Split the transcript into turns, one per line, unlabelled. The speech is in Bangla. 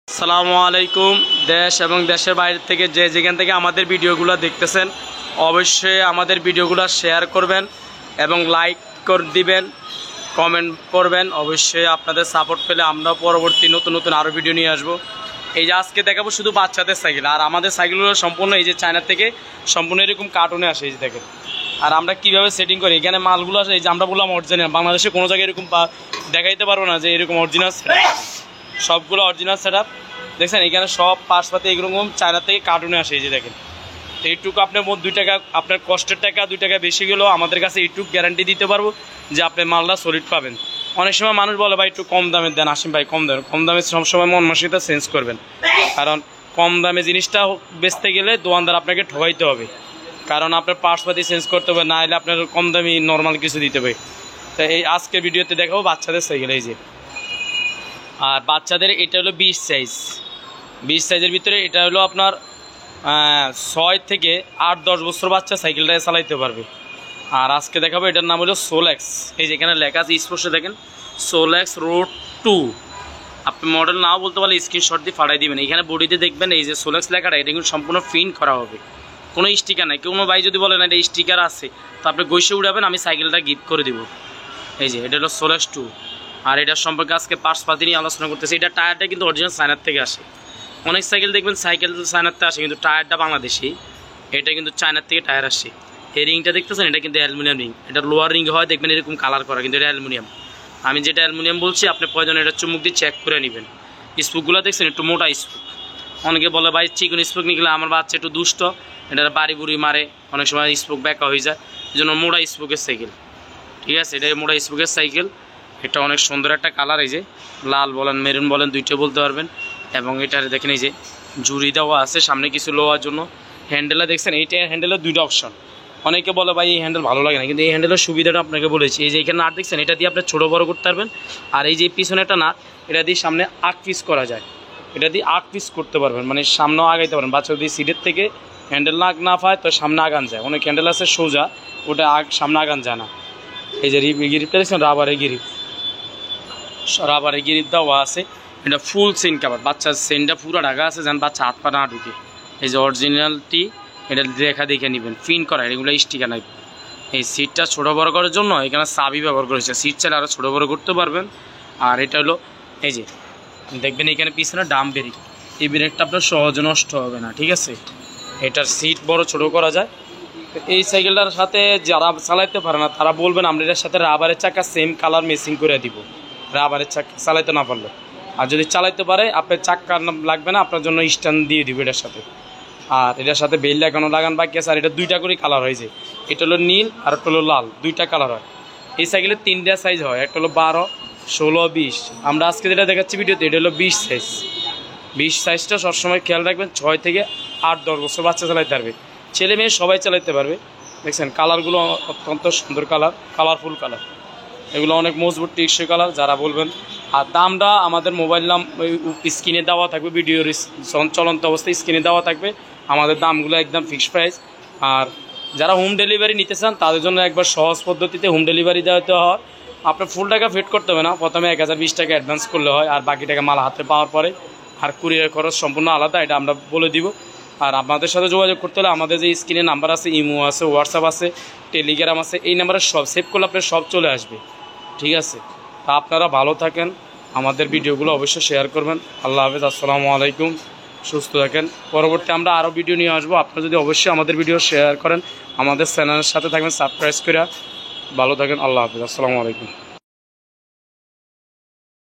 আসসালামু আলাইকুম। দেশ এবং দেশের বাইরে থেকে যেখান থেকে আমাদের ভিডিওগুলো দেখতেছেন অবশ্যই আমাদের ভিডিওগুলো শেয়ার করবেন এবং লাইক করে দিবেন, কমেন্ট করবেন। অবশ্যই আপনাদের সাপোর্ট পেলে আমরা পরবর্তী নতুন নতুন আরও ভিডিও নিয়ে আসবো। এই যে আজকে দেখাবো শুধু বাচ্চাদের সাইকেল, আর আমাদের সাইকেলগুলো সম্পূর্ণ এই যে চায়না থেকে সম্পূর্ণ এরকম কার্টুনে আসে। এই যে দেখেন, আর আমরা কীভাবে সেটিং করি, এখানে মালগুলো আসে এই যে আমরা বললাম অরিজিনাল। বাংলাদেশে কোনো জায়গায় এরকম দেখাইতে পারবো না যে এরকম অরিজিনাল সেট, সবগুলো অরিজিনাল সেট আপ। দেখছেন এখানে সব পার্টসপাতি এরকম চায়না থেকে কার্টুনে আসে। এই যে দেখেন, এইটুকু আপনার 2 টাকা, আপনার কষ্টের টাকা 2 টাকা বেশি গেলেও আমাদের কাছে এইটুকু গ্যারান্টি দিতে পারবো যে আপনি মালটা সলিড পাবেন। অনেক সময় মানুষ বলে ভাই একটু কম দামে দেন, আসিম ভাই কম দেন। কম দামে সবসময় মন মানসিকতা চেঞ্জ করবেন, কারণ কম দামে জিনিসটা বেচতে গেলে দোকানদার আপনাকে ঠকাইতে হবে, কারণ আপনার পার্টসপাতি চেঞ্জ করতে হবে, না হলে আপনার কম দামি নর্মাল কিছু দিতে হবে। তো এই আজকের ভিডিওতে দেখাবো বাচ্চাদের সাইকেল। এই যে, আর বাচ্চাদের এটা হলো 20 সাইজ। 20 সাইজের ভিতরে এটা হলো আপনার 6 থেকে 8-10 বছর বাচ্চা সাইকেলটা চালাইতে পারবে। আর আজকে দেখাবো এটার নাম হলো সোলেক্স। এই যেখানে লেখা আছে স্পষ্ট দেখেন, সোলেক্স রোড 2। আপনি মডেল নাও বলতে পারলে স্ক্রিনশট দিয়ে ফাটাই দিবেন। এখানে বডিতে দেখবেন এই যে সোলেক্স লেখাটা, এটা কিন্তু সম্পূর্ণ প্রিন্ট করা হবে, কোনো স্টিকার নাই। কোনো ভাই যদি বলে না এটা স্টিকার আছে, তো আপনি গৈসে উড়াবেন, আমি সাইকেলটা গিফট করে দিব। এই যে এটা হলো সোলেক্স 2। আর এটার সম্পর্কে আজকে পার্টসপাতি নিয়ে আলোচনা করতেছি। এটা টায়ারটা কিন্তু অরিজিনাল চায়নার থেকে আসে। অনেক সাইকেল দেখবেন সাইকেল চায়নার থেকে আসে, কিন্তু টায়ারটা বাংলাদেশি। এটা কিন্তু চায়নার থেকে টায়ার আসে। এই রিংটা দেখতেছেন, এটা কিন্তু অ্যালুমিনিয়াম রিং। এটা লোয়ার রিং হয় দেখবেন এরকম কালার করা, কিন্তু এটা অ্যালুমিনিয়াম। আমি যেটা অ্যালুমিনিয়াম বলছি আপনি প্রয়োজন এটা চুমুক দিয়ে চেক করে নেবেন। স্পুকগুলো দেখছেন একটু মোটা স্পুক। অনেকে বলে ভাই চিকন স্পুক নিকলে আমার বাচ্চা একটু দুষ্ট, এটা বাড়ি বুড়ি মারে, অনেক সময় স্পুক ব্যাকা হয়ে যায়, এই জন্য মোটা স্পুকের সাইকেল। ঠিক আছে, এটা মোটা স্পুকের সাইকেল। এটা অনেক সুন্দর একটা কালার, এই যে লাল বলেন মেরুন বলেন দুইটা বলতে পারবেন। এবং এটার দেখেন এই যে জুড়ি দেওয়া আছে সামনে কিছু লোয়ার জন্য। হ্যান্ডেলটা দেখছেন, এইটা হ্যান্ডেলের 2টা অপশন। অনেকে বলে ভাই এই হ্যান্ডেল ভালো লাগে না, কিন্তু এই হ্যান্ডেলের সুবিধাটা আপনাকে বলেছি। এই যে এখানে নাট দেখছেন, এটা দিয়ে আপনি ছোটো বড়ো করতে পারবেন। আর এই যে পিছনে একটা নাট, এটা দিয়ে সামনে 8 পিস করা যায়। এটা দিয়ে 8 পিস করতে পারবেন, মানে সামনেও আগাইতে পারেন। বাচ্চা যদি সিটের থেকে হ্যান্ডেল না পায় তো সামনে আগান যায়। অনেক হ্যান্ডেল আছে সোজা, ওটা সামনে আগান যায় না। এই যে গিরিপটা দেখছেন, রাবারের গিরিপ দেওয়া আছে। এটা ফুল চেন কাভার, বাচ্চার চেনটা পুরো ঢাকা আছে যেন বাচ্চা হাত পা না ঢুকে। এই যে অরিজিনালটি, এটা দেখা দেখে নেবেন, প্রিন্ট করা, এগুলো স্টিকার নাই। এই সিটটা ছোটো বড়ো করার জন্য এখানে চাবি ব্যবহার করেছে। সিট চাইলে আরও ছোটো বড়ো করতে পারবেন। আর এটা হলো এই যে দেখবেন এখানে পিছনে ডাম ব্রেক, এই ব্রেকটা আপনার সহজে নষ্ট হবে না। ঠিক আছে, এটার সিট বড় ছোটো করা যায়। এই সাইকেলটার সাথে যারা চালাইতে পারে না তারা বলবেন আমরা এটার সাথে রাবারের চাকা সেম কালার মেসিং করে দিব, রাবারের চাকা চালাইতে না পারলে। আর যদি চালাইতে পারে আপনার চাক্কা লাগবে না, আপনার জন্য স্ট্যান্ড দিয়ে দিব এটার সাথে। আর এটার সাথে বেল লাগানো লাগান বাকি আছে। আর এটা 2টা করে কালার হয়েছে, এটা হলো নীল আর একটা হলো লাল, 2টা কালার হয়। এই সাইকেলের 3টা সাইজ হয়, একটা হলো 12, 16, 20। আমরা আজকে যেটা দেখাচ্ছি ভিডিওতে এটা হলো 20 সাইজ। 20 সাইজটা সবসময় খেয়াল রাখবেন, 6 থেকে 8-10 বছর বাচ্চা চালাইতে পারবে, ছেলে মেয়ে সবাই চালাইতে পারবে। দেখছেন কালারগুলো অত্যন্ত সুন্দর কালার, কালারফুল কালার, এগুলো অনেক মজবুত টেকসই কালার। যারা বলবেন, আর দামটা আমাদের মোবাইল স্ক্রিনে দেওয়া থাকবে, ভিডিওর চলন্ত অবস্থায় স্ক্রিনে দেওয়া থাকবে। আমাদের দামগুলো একদম ফিক্সড প্রাইস। আর যারা হোম ডেলিভারি নিতে চান তাদের জন্য একবার সহজ পদ্ধতিতে হোম ডেলিভারি দেওয়াতে হয়। আপনার ফুল টাকা পেড করতে হবে না, প্রথমে 1020 টাকা অ্যাডভান্স করলে হয়, আর বাকি টাকা মাল হাতে পাওয়ার পরে। আর কুরিয়ার খরচ সম্পূর্ণ আলাদা, এটা আমরা বলে দিব। আর আপনাদের সাথে যোগাযোগ করতে হলে আমাদের যে স্ক্রিনে নাম্বার আছে, ইমো আছে, হোয়াটসঅ্যাপ আছে, টেলিগ্রাম আছে, এই নাম্বারে সব সেভ করলে আপনার সব চলে আসবে। ঠিক আছে, তা আপনারা ভালো থাকেন, আমাদের ভিডিওগুলো অবশ্যই শেয়ার করবেন। আল্লাহ হাফেজ, আসসালামু আলাইকুম, সুস্থ থাকেন। পরবর্তী আমরা আরও ভিডিও নিয়ে আসবো। আপনারা যদি অবশ্যই আমাদের ভিডিও শেয়ার করেন, আমাদের চ্যানেলের সাথে থাকবেন, সাবস্ক্রাইব করে। ভালো থাকেন, আল্লাহ হাফেজ, আসসালামু আলাইকুম।